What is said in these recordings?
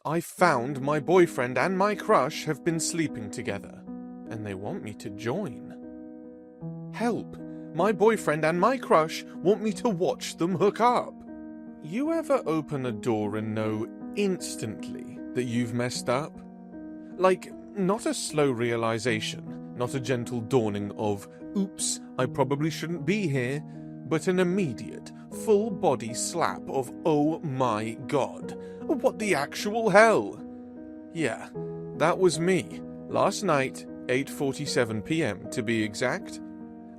I found my boyfriend and my crush have been sleeping together, and they want me to join. Help! My boyfriend and my crush want me to watch them hook up. You ever open a door and know instantly that you've messed up? Like, not a slow realization, not a gentle dawning of, oops, I probably shouldn't be here, but an immediate, full-body slap of, oh my god, what the actual hell? Yeah, that was me. Last night, 8:47 p.m. to be exact.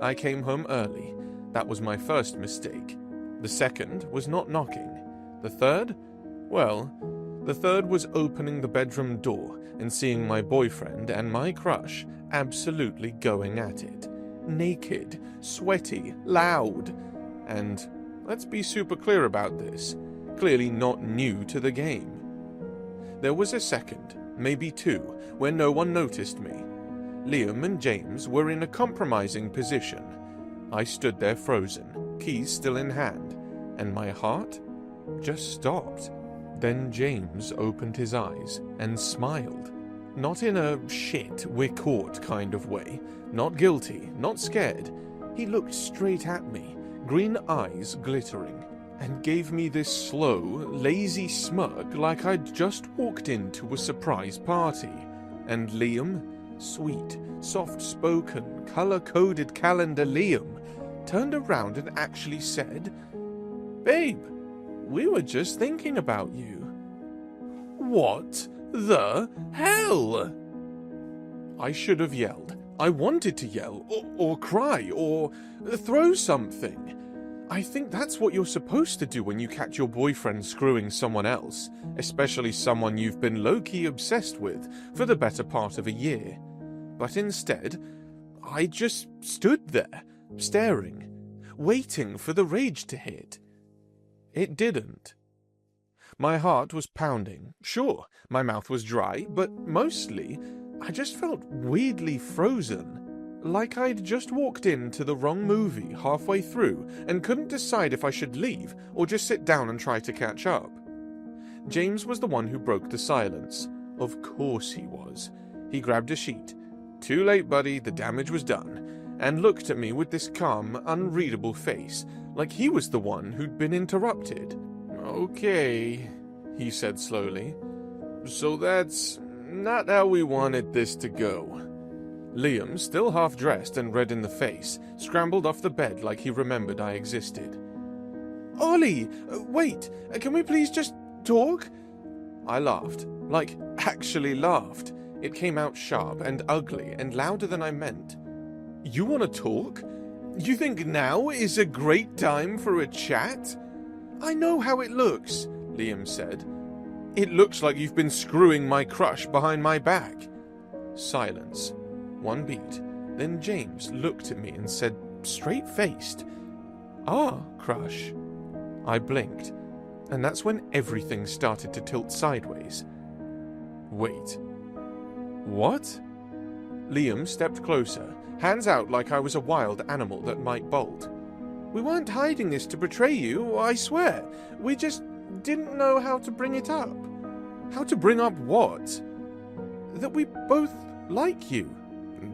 I came home early. That was my first mistake. The second was not knocking. The third? Well, the third was opening the bedroom door and seeing my boyfriend and my crush absolutely going at it. Naked, sweaty, loud. And let's be super clear about this. Clearly not new to the game. There was a second, maybe two, where no one noticed me. Liam and James were in a compromising position. I stood there frozen, keys still in hand, and my heart just stopped. Then James opened his eyes and smiled. Not in a shit, we're caught kind of way. Not guilty, not scared. He looked straight at me, green eyes glittering, and gave me this slow, lazy smirk like I'd just walked into a surprise party. And Liam, sweet, soft-spoken, color-coded calendar Liam, turned around and actually said, "Babe, we were just thinking about you." What the hell? I should have yelled. I wanted to yell, or cry, or throw something. I think that's what you're supposed to do when you catch your boyfriend screwing someone else, especially someone you've been low-key obsessed with for the better part of a year. But instead, I just stood there, staring, waiting for the rage to hit. It didn't. My heart was pounding. Sure, my mouth was dry, but mostly, I just felt weirdly frozen. Like I'd just walked into the wrong movie halfway through and couldn't decide if I should leave or just sit down and try to catch up. James was the one who broke the silence. Of course he was. He grabbed a sheet. "Too late, buddy, the damage was done," and looked at me with this calm, unreadable face, like he was the one who'd been interrupted. "Okay," he said slowly. "So that's not how we wanted this to go." Liam, still half-dressed and red in the face, scrambled off the bed like he remembered I existed. "Ollie, wait, can we please just talk?" I laughed, like actually laughed. It came out sharp and ugly and louder than I meant. "You want to talk? You think now is a great time for a chat?" "I know how it looks," Liam said. "It looks like you've been screwing my crush behind my back." Silence. One beat. Then James looked at me and said, straight-faced, "Ah, crush." I blinked, and that's when everything started to tilt sideways. Wait. What? Liam stepped closer, hands out like I was a wild animal that might bolt. "We weren't hiding this to betray you, I swear. We just didn't know how to bring it up." "How to bring up what?" "That we both like you."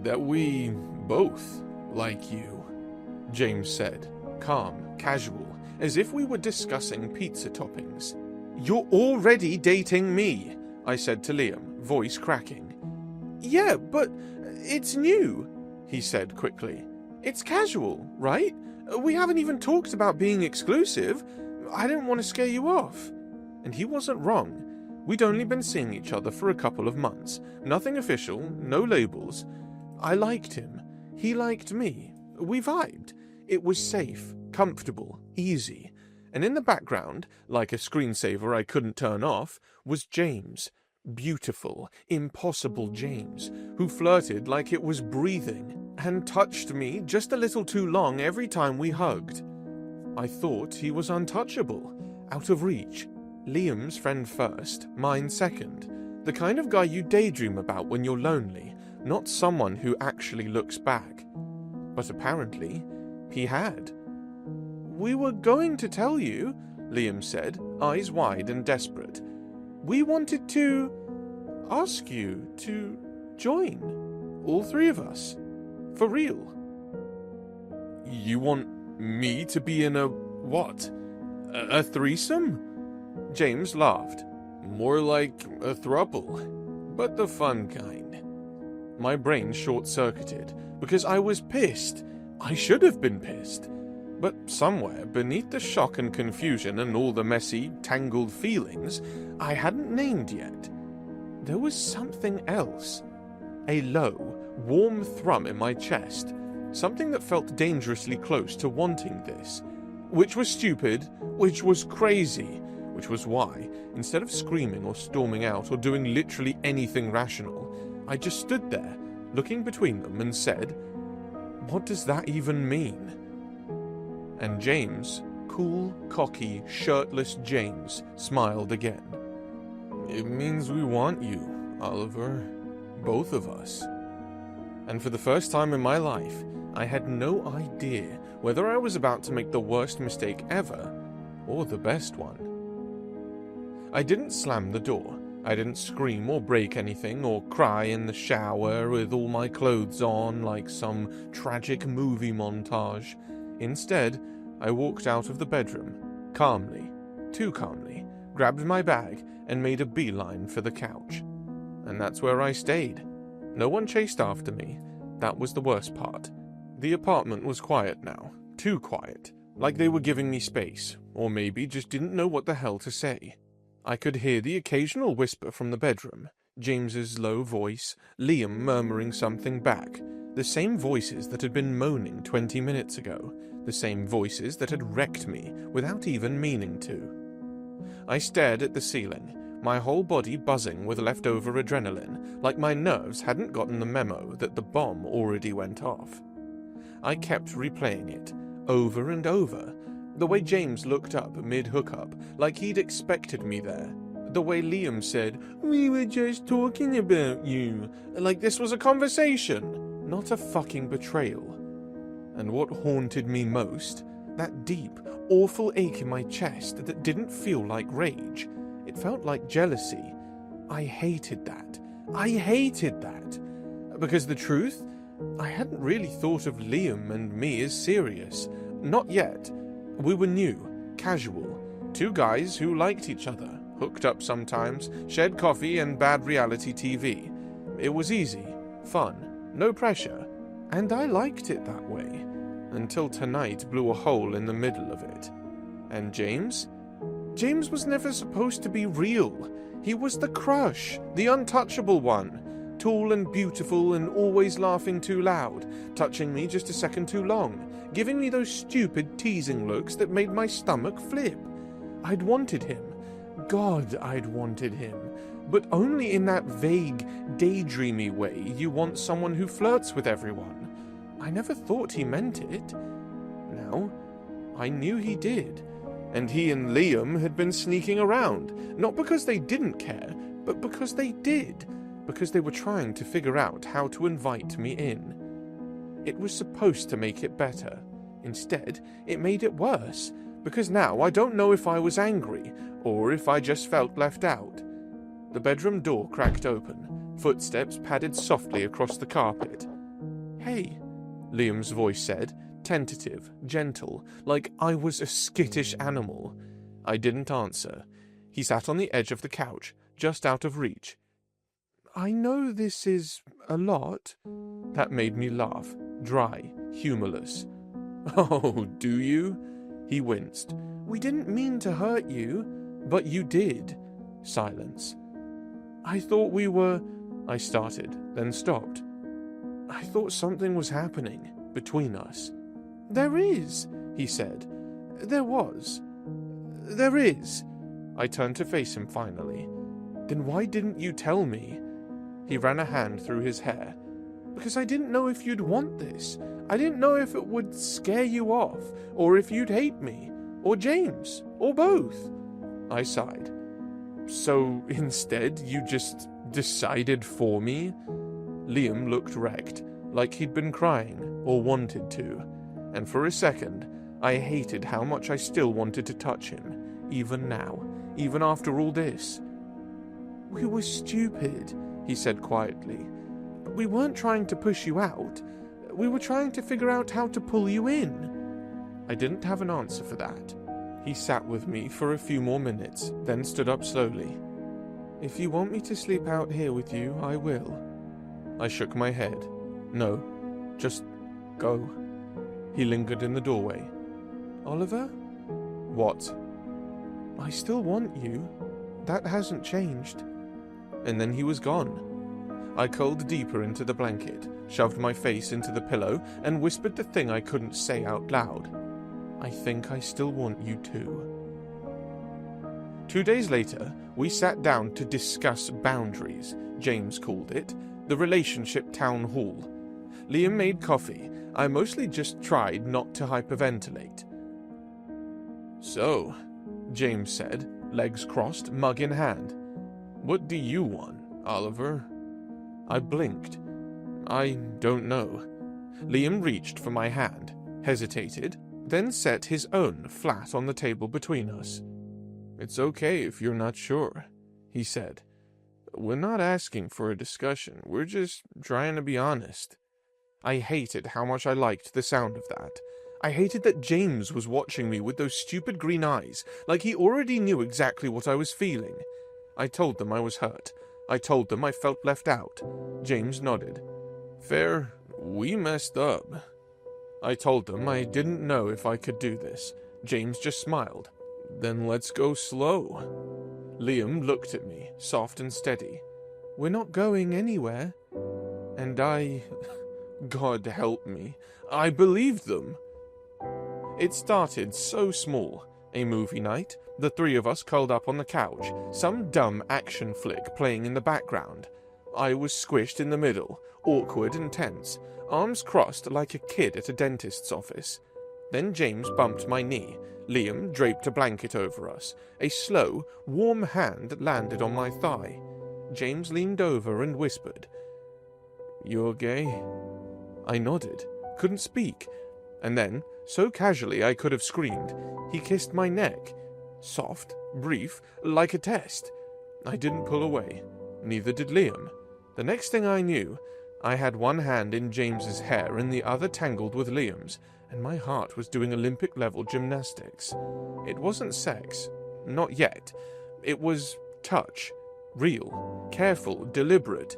"That we both like you," James said, calm, casual, as if we were discussing pizza toppings. "You're already dating me," I said to Liam, voice cracking. "Yeah, but it's new," he said quickly. "It's casual, right? We haven't even talked about being exclusive. I didn't want to scare you off." And he wasn't wrong. We'd only been seeing each other for a couple of months. Nothing official, no labels. I liked him. He liked me. We vibed. It was safe, comfortable, easy. And in the background, like a screensaver I couldn't turn off, was James. Beautiful, impossible James, who flirted like it was breathing, and touched me just a little too long every time we hugged. I thought he was untouchable, out of reach. Liam's friend first, mine second. The kind of guy you daydream about when you're lonely, not someone who actually looks back. But apparently, he had. "We were going to tell you," Liam said, eyes wide and desperate. We wanted to ask you to join. All three of us. For real. You want me to be in a what? A threesome? James laughed. More like a throuple, but the fun kind. My brain short-circuited because I was pissed. I should have been pissed. But somewhere beneath the shock and confusion and all the messy, tangled feelings I hadn't named yet, there was something else. A low, warm thrum in my chest, something that felt dangerously close to wanting this, which was stupid, which was crazy, which was why, instead of screaming or storming out or doing literally anything rational, I just stood there, looking between them and said, "What does that even mean?" And James, cool, cocky, shirtless James, smiled again. "It means we want you, Oliver. Both of us." And for the first time in my life, I had no idea whether I was about to make the worst mistake ever, or the best one. I didn't slam the door. I didn't scream or break anything or cry in the shower with all my clothes on like some tragic movie montage. Instead, I walked out of the bedroom, calmly, too calmly, grabbed my bag, and made a beeline for the couch. And that's where I stayed. No one chased after me. That was the worst part. The apartment was quiet now. Too quiet. Like they were giving me space, or maybe just didn't know what the hell to say. I could hear the occasional whisper from the bedroom, James's low voice, Liam murmuring something back, the same voices that had been moaning 20 minutes ago, the same voices that had wrecked me without even meaning to. I stared at the ceiling, my whole body buzzing with leftover adrenaline, like my nerves hadn't gotten the memo that the bomb already went off. I kept replaying it, over and over, the way James looked up mid-hookup, like he'd expected me there. The way Liam said, "We were just talking about you," like this was a conversation, not a fucking betrayal. And what haunted me most, that deep, awful ache in my chest that didn't feel like rage. It felt like jealousy. I hated that. I hated that. Because the truth, I hadn't really thought of Liam and me as serious. Not yet. We were new, casual, two guys who liked each other, hooked up sometimes, shared coffee and bad reality TV. It was easy, fun, no pressure, and I liked it that way, until tonight blew a hole in the middle of it. And James? James was never supposed to be real. He was the crush, the untouchable one, tall and beautiful and always laughing too loud, touching me just a second too long, giving me those stupid teasing looks that made my stomach flip. I'd wanted him. God, I'd wanted him. But only in that vague, daydreamy way you want someone who flirts with everyone. I never thought he meant it. Now, I knew he did. And he and Liam had been sneaking around, not because they didn't care, but because they did. Because they were trying to figure out how to invite me in. It was supposed to make it better. Instead, it made it worse, because now I don't know if I was angry, or if I just felt left out. The bedroom door cracked open. Footsteps padded softly across the carpet. "Hey," Liam's voice said, tentative, gentle, like I was a skittish animal. I didn't answer. He sat on the edge of the couch, just out of reach. "I know this is a lot." That made me laugh, dry, humorless. "Oh, do you?" He winced. "We didn't mean to hurt you, but you did." Silence. "I thought we were—" I started, then stopped. "I thought something was happening between us." "There is," he said. "There was. There is." I turned to face him finally. "Then why didn't you tell me?" He ran a hand through his hair. "Because I didn't know if you'd want this. I didn't know if it would scare you off, or if you'd hate me, or James, or both." I sighed. "So instead you just decided for me?" Liam looked wrecked, like he'd been crying, or wanted to. And for a second, I hated how much I still wanted to touch him, even now, even after all this. "We were stupid," he said quietly. "We weren't trying to push you out. We were trying to figure out how to pull you in." I didn't have an answer for that. He sat with me for a few more minutes, then stood up slowly. "If you want me to sleep out here with you, I will." I shook my head. "No, just go." He lingered in the doorway. "Oliver?" "What?" "I still want you. That hasn't changed." And then he was gone. I curled deeper into the blanket, shoved my face into the pillow, and whispered the thing I couldn't say out loud. "I think I still want you too." 2 days later, we sat down to discuss boundaries, James called it, the relationship town hall. Liam made coffee. I mostly just tried not to hyperventilate. "So," James said, legs crossed, mug in hand. "What do you want, Oliver?" I blinked. "I don't know." Liam reached for my hand, hesitated, then set his own flat on the table between us. "It's okay if you're not sure," he said. "We're not asking for a discussion. We're just trying to be honest." I hated how much I liked the sound of that. I hated that James was watching me with those stupid green eyes, like he already knew exactly what I was feeling. I told them I was hurt. I told them I felt left out. James nodded. "Fair, we messed up." I told them I didn't know if I could do this. James just smiled. "Then let's go slow." Liam looked at me, soft and steady. "We're not going anywhere." And God help me, I believed them. It started so small. A movie night, the three of us curled up on the couch, some dumb action flick playing in the background. I was squished in the middle, awkward and tense, arms crossed like a kid at a dentist's office. Then James bumped my knee. Liam draped a blanket over us. A slow, warm hand landed on my thigh. James leaned over and whispered, "You're gay?" I nodded, couldn't speak. And then, so casually I could have screamed, he kissed my neck. Soft, brief, like a test. I didn't pull away. Neither did Liam. The next thing I knew, I had one hand in James's hair and the other tangled with Liam's, and my heart was doing Olympic-level gymnastics. It wasn't sex. Not yet. It was touch. Real. Careful. Deliberate.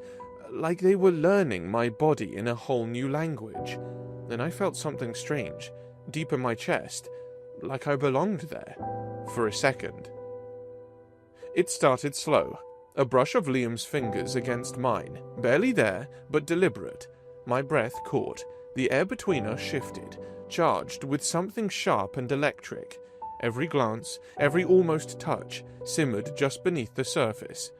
Like they were learning my body in a whole new language. Then I felt something strange, deep in my chest, like I belonged there, for a second. It started slow, a brush of Liam's fingers against mine, barely there, but deliberate. My breath caught, the air between us shifted, charged with something sharp and electric. Every glance, every almost touch, simmered just beneath the surface.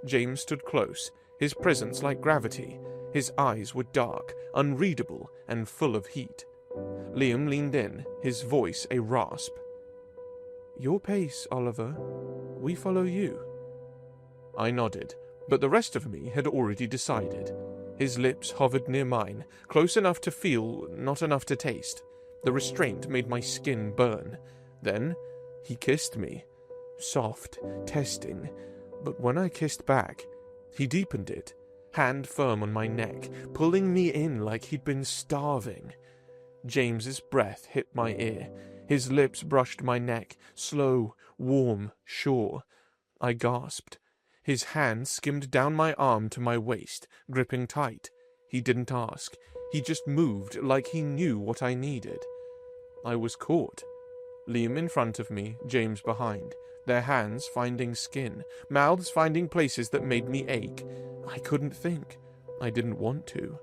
James stood close, his presence like gravity. His eyes were dark, unreadable, and full of heat. Liam leaned in, his voice a rasp. "Your pace, Oliver. We follow you." I nodded, but the rest of me had already decided. His lips hovered near mine, close enough to feel, not enough to taste. The restraint made my skin burn. Then he kissed me. Soft, testing. But when I kissed back, he deepened it. Hand firm on my neck, pulling me in like he'd been starving. James's breath hit my ear. His lips brushed my neck, slow, warm, sure. I gasped. His hand skimmed down my arm to my waist, gripping tight. He didn't ask. He just moved like he knew what I needed. I was caught. Liam in front of me, James behind. Their hands finding skin, mouths finding places that made me ache. I couldn't think. I didn't want to.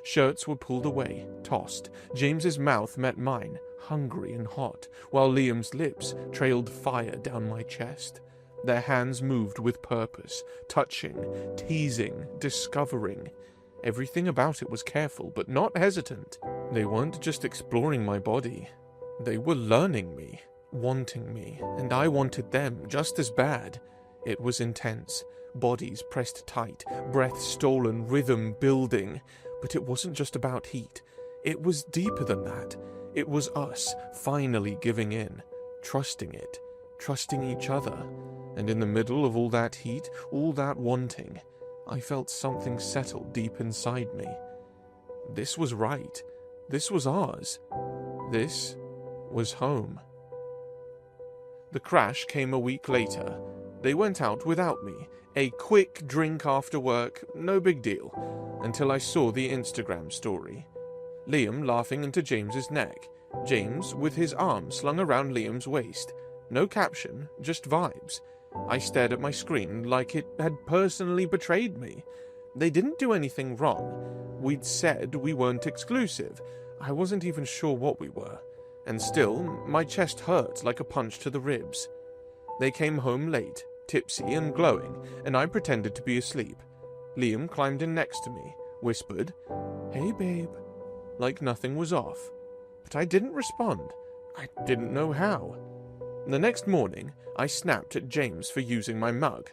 Shirts were pulled away, tossed. James's mouth met mine, hungry and hot, while Liam's lips trailed fire down my chest. Their hands moved with purpose, touching, teasing, discovering. Everything about it was careful, but not hesitant. They weren't just exploring my body. They were learning me, wanting me, and I wanted them just as bad. It was intense. Bodies pressed tight, breath stolen, rhythm building. But it wasn't just about heat. It was deeper than that. It was us finally giving in, trusting it, trusting each other. And in the middle of all that heat, all that wanting, I felt something settle deep inside me. This was right. This was ours. This was home. The crash came a week later. They went out without me. A quick drink after work, no big deal, until I saw the Instagram story. Liam laughing into James's neck. James with his arm slung around Liam's waist. No caption, just vibes. I stared at my screen like it had personally betrayed me. They didn't do anything wrong. We'd said we weren't exclusive. I wasn't even sure what we were. And still, my chest hurt like a punch to the ribs. They came home late, tipsy and glowing, and I pretended to be asleep. Liam climbed in next to me, whispered, "Hey, babe," like nothing was off. But I didn't respond. I didn't know how. The next morning, I snapped at James for using my mug.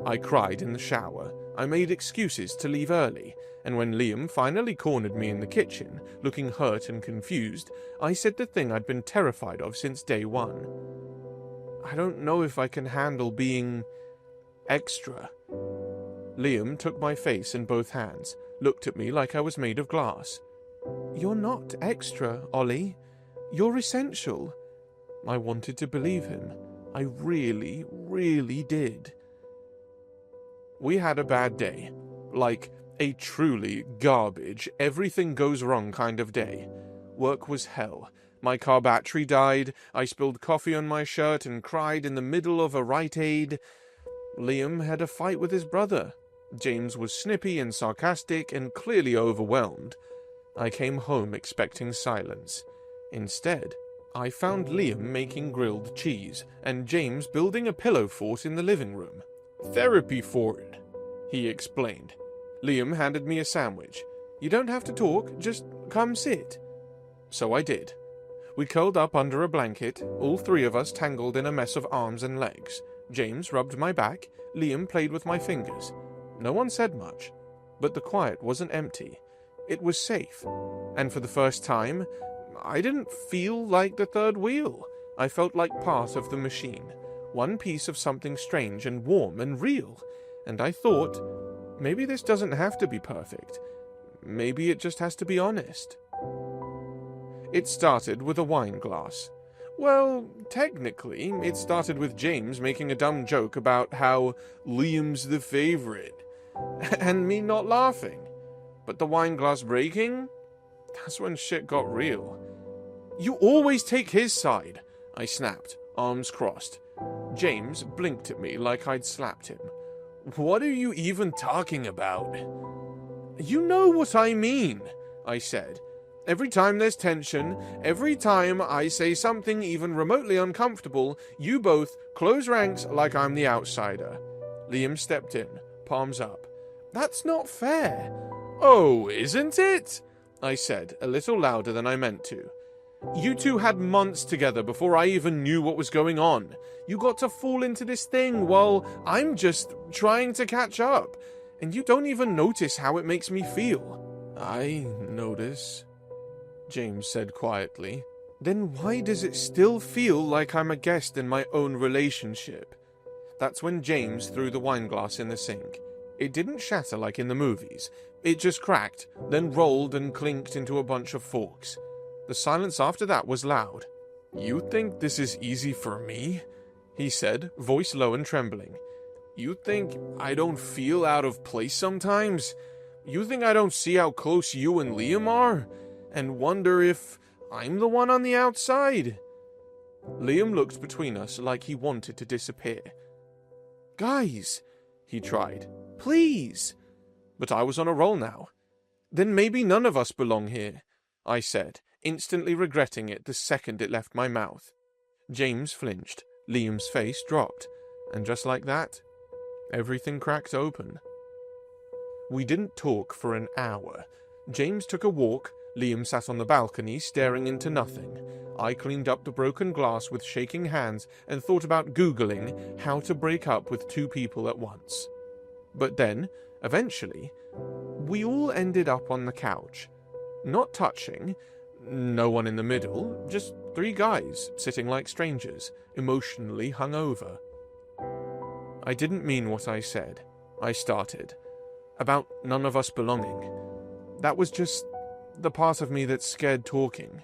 I cried in the shower. I made excuses to leave early, and when Liam finally cornered me in the kitchen, looking hurt and confused, I said the thing I'd been terrified of since day one. I don't know if I can handle being extra. Liam took my face in both hands, looked at me like I was made of glass. "You're not extra, Ollie. You're essential." I wanted to believe him. I really, really did. We had a bad day. Like, a truly garbage, everything goes wrong kind of day. Work was hell. My car battery died, I spilled coffee on my shirt and cried in the middle of a Rite Aid. Liam had a fight with his brother. James was snippy and sarcastic and clearly overwhelmed. I came home expecting silence. Instead, I found Liam making grilled cheese and James building a pillow fort in the living room. "Therapy fort," he explained. Liam handed me a sandwich. "You don't have to talk, just come sit." So I did. We curled up under a blanket, all three of us tangled in a mess of arms and legs. James rubbed my back, Liam played with my fingers. No one said much, but the quiet wasn't empty. It was safe, and for the first time, I didn't feel like the third wheel. I felt like part of the machine, one piece of something strange and warm and real, and I thought, maybe this doesn't have to be perfect. Maybe it just has to be honest. It started with a wine glass. Well, technically, it started with James making a dumb joke about how Liam's the favorite, and me not laughing. But the wine glass breaking? That's when shit got real. "You always take his side," I snapped, arms crossed. James blinked at me like I'd slapped him. "What are you even talking about?" "You know what I mean," I said. "Every time there's tension, every time I say something even remotely uncomfortable, you both close ranks like I'm the outsider." Liam stepped in, palms up. "That's not fair." "Oh, isn't it?" I said, a little louder than I meant to. "You two had months together before I even knew what was going on. You got to fall into this thing while I'm just trying to catch up, and you don't even notice how it makes me feel." "I notice," James said quietly. "Then why does it still feel like I'm a guest in my own relationship?" That's when James threw the wine glass in the sink. It didn't shatter like in the movies. It just cracked, then rolled and clinked into a bunch of forks. The silence after that was loud. "You think this is easy for me?" he said, voice low and trembling. "You think I don't feel out of place sometimes? You think I don't see how close you and Liam are? And wonder if I'm the one on the outside?" Liam looked between us like he wanted to disappear. "Guys," he tried, "please." But I was on a roll now. "Then maybe none of us belong here," I said, instantly regretting it the second it left my mouth. James flinched, Liam's face dropped, and just like that, everything cracked open. We didn't talk for an hour. James took a walk, Liam sat on the balcony staring into nothing. I cleaned up the broken glass with shaking hands and thought about Googling how to break up with two people at once. But then, eventually, we all ended up on the couch. Not touching, no one in the middle, just three guys sitting like strangers, emotionally hungover. I didn't mean what I said. I started. About none of us belonging. That was just the part of me that's scared talking.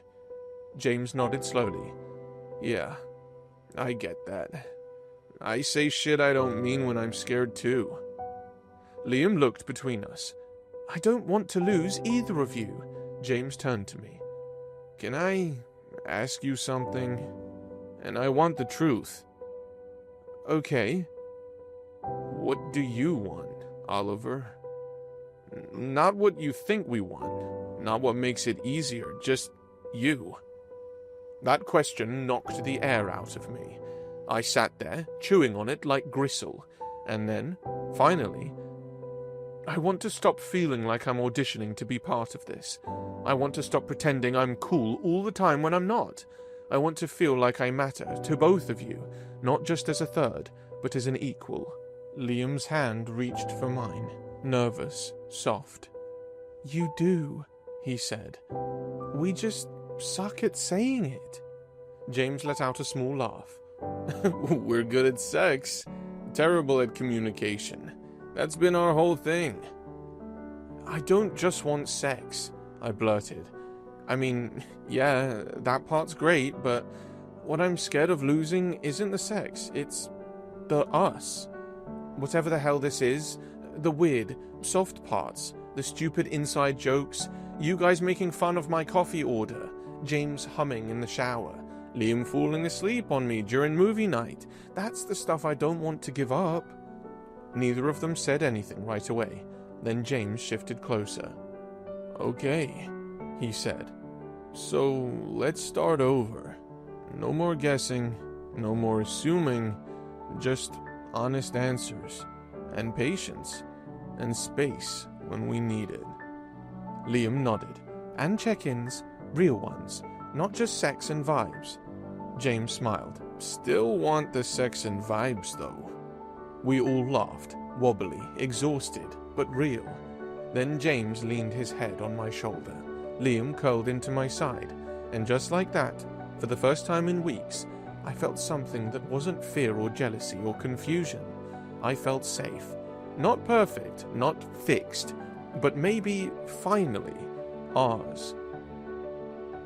James nodded slowly. Yeah, I get that. I say shit I don't mean when I'm scared too. Liam looked between us. I don't want to lose either of you. James turned to me. Can I ask you something? And I want the truth. Okay. What do you want, Oliver? Not what you think we want. Not what makes it easier. Just you. That question knocked the air out of me. I sat there, chewing on it like gristle. And then, finally, I want to stop feeling like I'm auditioning to be part of this. I want to stop pretending I'm cool all the time when I'm not. I want to feel like I matter to both of you, not just as a third, but as an equal. Liam's hand reached for mine, nervous, soft. You do, he said. We just suck at saying it. James let out a small laugh. We're good at sex, terrible at communication. That's been our whole thing. I don't just want sex, I blurted. I mean, yeah, that part's great, but what I'm scared of losing isn't the sex, it's the us. Whatever the hell this is, the weird, soft parts, the stupid inside jokes, you guys making fun of my coffee order, James humming in the shower, Liam falling asleep on me during movie night. That's the stuff I don't want to give up. Neither of them said anything right away. Then James shifted closer. Okay, he said. So let's start over. No more guessing, no more assuming, just honest answers, and patience, and space when we need it. Liam nodded. And check-ins, real ones, not just sex and vibes. James smiled. Still want the sex and vibes, though. We all laughed, wobbly, exhausted, but real. Then James leaned his head on my shoulder. Liam curled into my side, and just like that, for the first time in weeks, I felt something that wasn't fear or jealousy or confusion. I felt safe. Not perfect, not fixed, but maybe, finally, ours.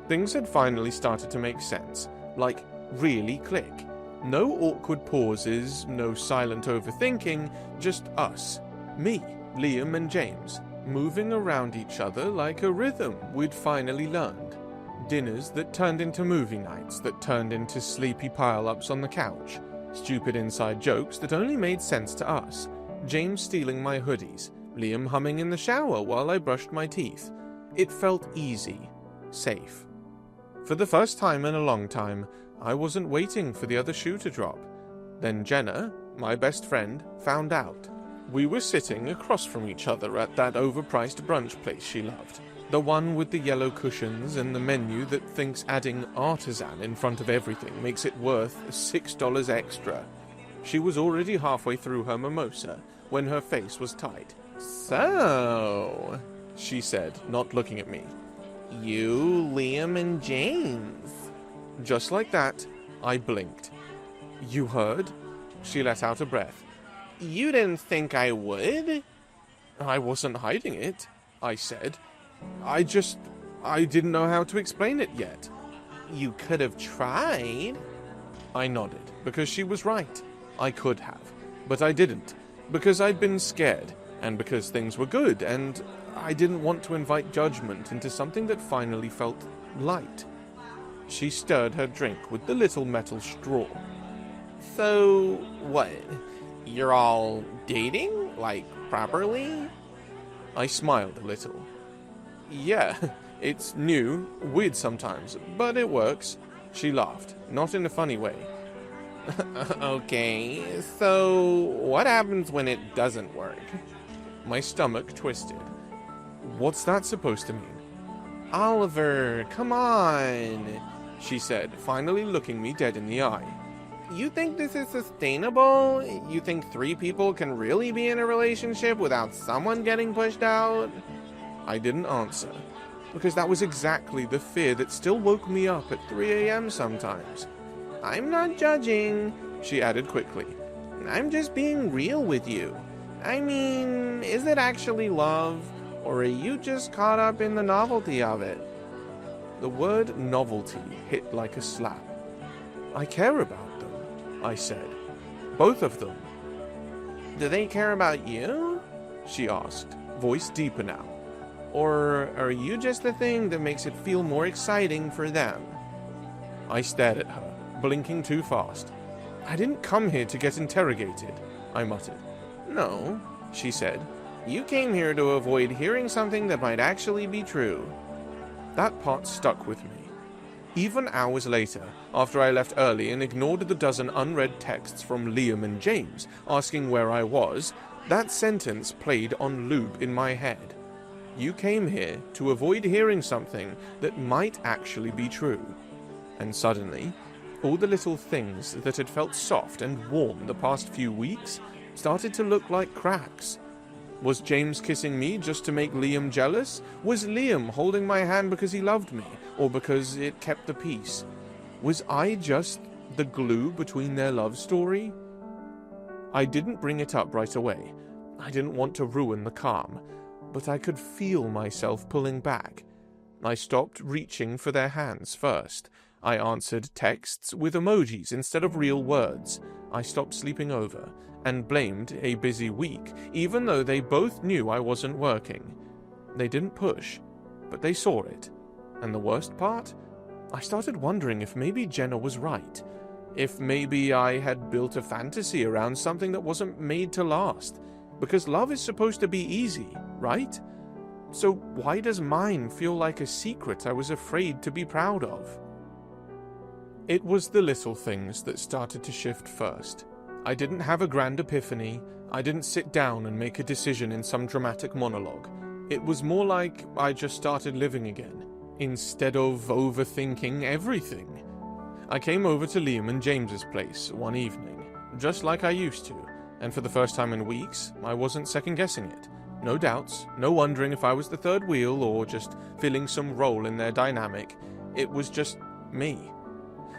Things had finally started to make sense, like really click. No awkward pauses, no silent overthinking, just us. Me, Liam and James, moving around each other like a rhythm we'd finally learned. Dinners that turned into movie nights that turned into sleepy pile-ups on the couch. Stupid inside jokes that only made sense to us. James stealing my hoodies. Liam humming in the shower while I brushed my teeth. It felt easy. Safe. For the first time in a long time, I wasn't waiting for the other shoe to drop. Then Jenna, my best friend, found out. We were sitting across from each other at that overpriced brunch place she loved. The one with the yellow cushions and the menu that thinks adding artisan in front of everything makes it worth $6 extra. She was already halfway through her mimosa when her face was tight. So, she said, not looking at me. You, Liam, and James. Just like that, I blinked. You heard? She let out a breath. You didn't think I would? I wasn't hiding it, I said. I didn't know how to explain it yet. You could have tried. I nodded, because she was right. I could have, but I didn't, because I'd been scared, and because things were good, and I didn't want to invite judgment into something that finally felt light. She stirred her drink with the little metal straw. So, what? You're all dating? Like, properly? I smiled a little. Yeah, it's new, weird sometimes, but it works. She laughed, not in a funny way. Okay, so what happens when it doesn't work? My stomach twisted. What's that supposed to mean? Oliver, come on, she said, finally looking me dead in the eye. You think this is sustainable? You think 3 people can really be in a relationship without someone getting pushed out? I didn't answer, because that was exactly the fear that still woke me up at 3 a.m. sometimes. I'm not judging, she added quickly. I'm just being real with you. I mean, is it actually love, or are you just caught up in the novelty of it? The word novelty hit like a slap. I care about them, I said. Both of them. Do they care about you? She asked, voice deeper now. Or are you just the thing that makes it feel more exciting for them? I stared at her, blinking too fast. I didn't come here to get interrogated, I muttered. No, she said. You came here to avoid hearing something that might actually be true. That part stuck with me. Even hours later, after I left early and ignored the dozen unread texts from Liam and James asking where I was, that sentence played on loop in my head. You came here to avoid hearing something that might actually be true. And suddenly, all the little things that had felt soft and warm the past few weeks started to look like cracks. Was James kissing me just to make Liam jealous? Was Liam holding my hand because he loved me, or because it kept the peace? Was I just the glue between their love story? I didn't bring it up right away. I didn't want to ruin the calm, but I could feel myself pulling back. I stopped reaching for their hands first. I answered texts with emojis instead of real words. I stopped sleeping over and blamed a busy week, even though they both knew I wasn't working. They didn't push, but they saw it. And the worst part? I started wondering if maybe Jenna was right. If maybe I had built a fantasy around something that wasn't made to last. Because love is supposed to be easy, right? So why does mine feel like a secret I was afraid to be proud of? It was the little things that started to shift first. I didn't have a grand epiphany. I didn't sit down and make a decision in some dramatic monologue. It was more like I just started living again, instead of overthinking everything. I came over to Liam and James's place one evening, just like I used to, and for the first time in weeks, I wasn't second-guessing it. No doubts, no wondering if I was the third wheel or just filling some role in their dynamic. It was just me.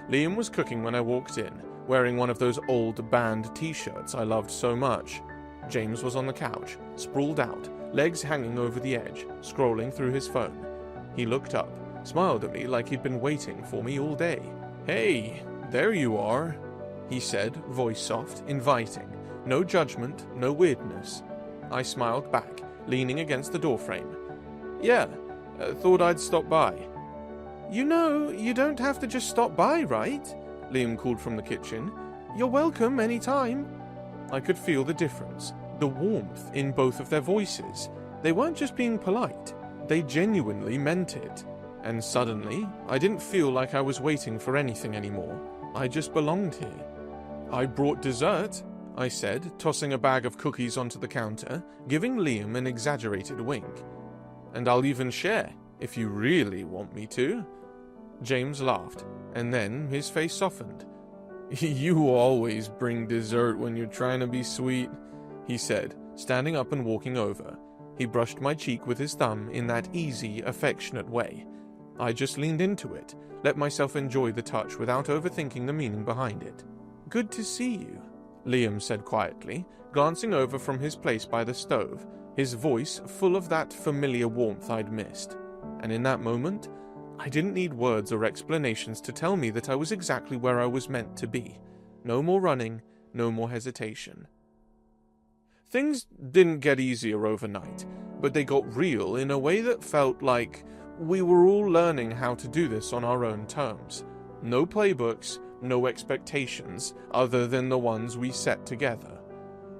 Liam was cooking when I walked in, wearing one of those old band t-shirts I loved so much. James was on the couch, sprawled out, legs hanging over the edge, scrolling through his phone. He looked up, smiled at me like he'd been waiting for me all day. "Hey, there you are," he said, voice soft, inviting. No judgment, no weirdness. I smiled back, leaning against the doorframe. "Yeah, thought I'd stop by." "You know, you don't have to just stop by, right?" Liam called from the kitchen. "You're welcome anytime." I could feel the difference, the warmth in both of their voices. They weren't just being polite, they genuinely meant it. And suddenly, I didn't feel like I was waiting for anything anymore. I just belonged here. "I brought dessert," I said, tossing a bag of cookies onto the counter, giving Liam an exaggerated wink. "And I'll even share, if you really want me to." James laughed, and then his face softened. "You always bring dessert when you're trying to be sweet," he said, standing up and walking over. He brushed my cheek with his thumb in that easy, affectionate way. I just leaned into it, let myself enjoy the touch without overthinking the meaning behind it. "Good to see you," Liam said quietly, glancing over from his place by the stove, his voice full of that familiar warmth I'd missed. And in that moment, I didn't need words or explanations to tell me that I was exactly where I was meant to be. No more running, no more hesitation. Things didn't get easier overnight, but they got real in a way that felt like we were all learning how to do this on our own terms. No playbooks, no expectations, other than the ones we set together.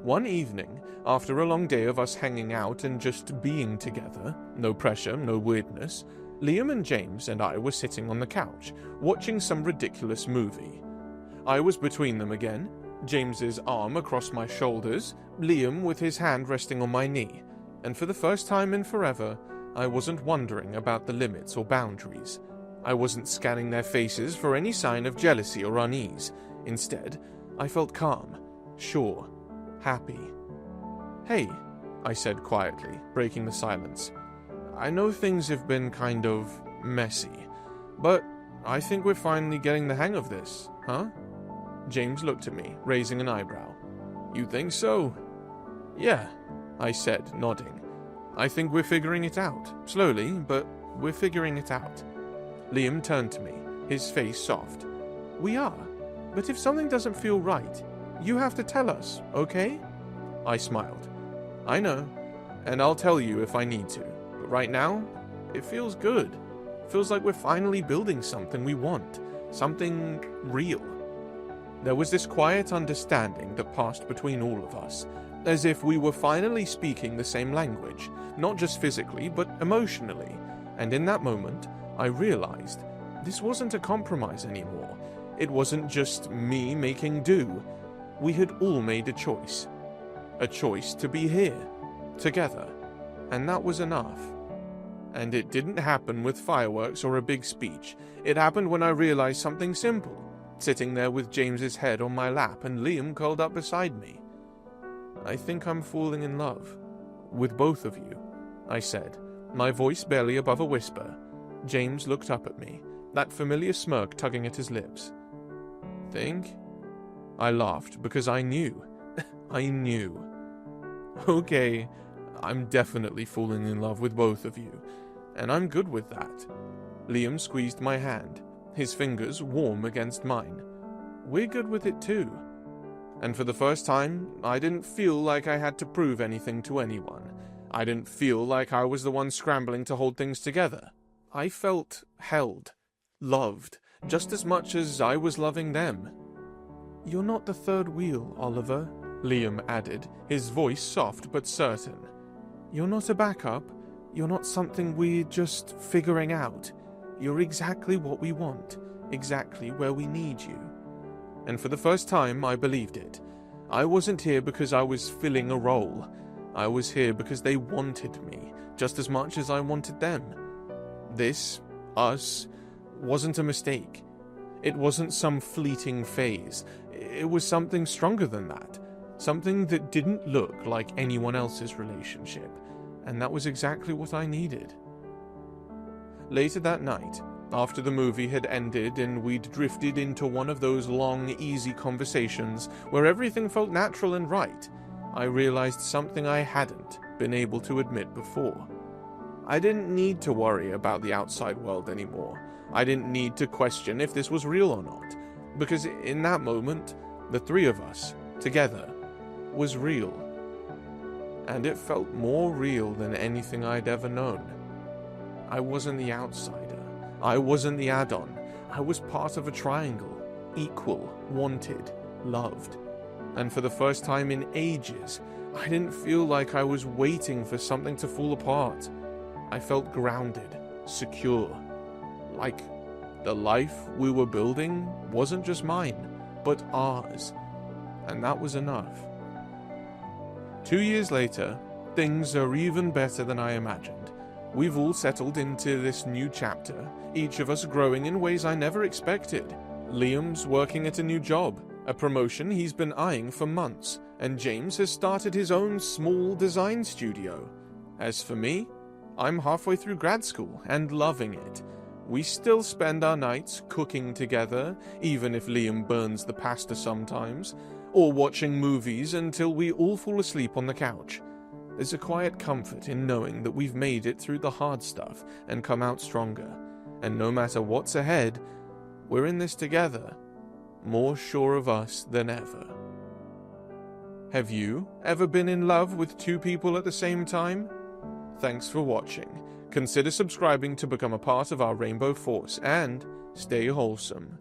One evening, after a long day of us hanging out and just being together, no pressure, no weirdness, Liam and James and I were sitting on the couch, watching some ridiculous movie. I was between them again, James's arm across my shoulders, Liam with his hand resting on my knee, and for the first time in forever, I wasn't wondering about the limits or boundaries. I wasn't scanning their faces for any sign of jealousy or unease. Instead, I felt calm, sure, happy. "Hey," I said quietly, breaking the silence. "I know things have been kind of messy, but I think we're finally getting the hang of this, huh?" James looked at me, raising an eyebrow. You think so? Yeah, I said, nodding. I think we're figuring it out. Slowly, but we're figuring it out. Liam turned to me, his face soft. We are, but if something doesn't feel right, you have to tell us, okay? I smiled. I know, and I'll tell you if I need to, but right now, it feels good. It feels like we're finally building something we want, something real. There was this quiet understanding that passed between all of us, as if we were finally speaking the same language, not just physically, but emotionally. And in that moment, I realized this wasn't a compromise anymore. It wasn't just me making do. We had all made a choice to be here, together, and that was enough. And it didn't happen with fireworks or a big speech. It happened when I realized something simple, sitting there with James's head on my lap and Liam curled up beside me. I think I'm falling in love with both of you, I said, my voice barely above a whisper. James looked up at me, that familiar smirk tugging at his lips. Think? I laughed because I knew. I knew. Okay, I'm definitely falling in love with both of you, and I'm good with that. Liam squeezed my hand, his fingers warm against mine. We're good with it too. And for the first time, I didn't feel like I had to prove anything to anyone. I didn't feel like I was the one scrambling to hold things together. I felt held, loved, just as much as I was loving them. You're not the third wheel, Oliver, Liam added, his voice soft but certain. You're not a backup. You're not something we're just figuring out. You're exactly what we want, exactly where we need you. And for the first time, I believed it. I wasn't here because I was filling a role. I was here because they wanted me, just as much as I wanted them. This, us, wasn't a mistake. It wasn't some fleeting phase. It was something stronger than that. Something that didn't look like anyone else's relationship. And that was exactly what I needed. Later that night, after the movie had ended and we'd drifted into one of those long, easy conversations where everything felt natural and right, I realized something I hadn't been able to admit before. I didn't need to worry about the outside world anymore. I didn't need to question if this was real or not, because in that moment, the three of us, together, was real. And it felt more real than anything I'd ever known. I wasn't the outsider. I wasn't the add-on. I was part of a triangle, equal, wanted, loved. And for the first time in ages, I didn't feel like I was waiting for something to fall apart. I felt grounded, secure. Like the life we were building wasn't just mine, but ours. And that was enough. 2 years later, things are even better than I imagined. We've all settled into this new chapter, each of us growing in ways I never expected. Liam's working at a new job, a promotion he's been eyeing for months, and James has started his own small design studio. As for me, I'm halfway through grad school and loving it. We still spend our nights cooking together, even if Liam burns the pasta sometimes, or watching movies until we all fall asleep on the couch. There's a quiet comfort in knowing that we've made it through the hard stuff and come out stronger. And no matter what's ahead, we're in this together, more sure of us than ever. Have you ever been in love with two people at the same time? Thanks for watching. Consider subscribing to become a part of our Rainbow Force and stay wholesome.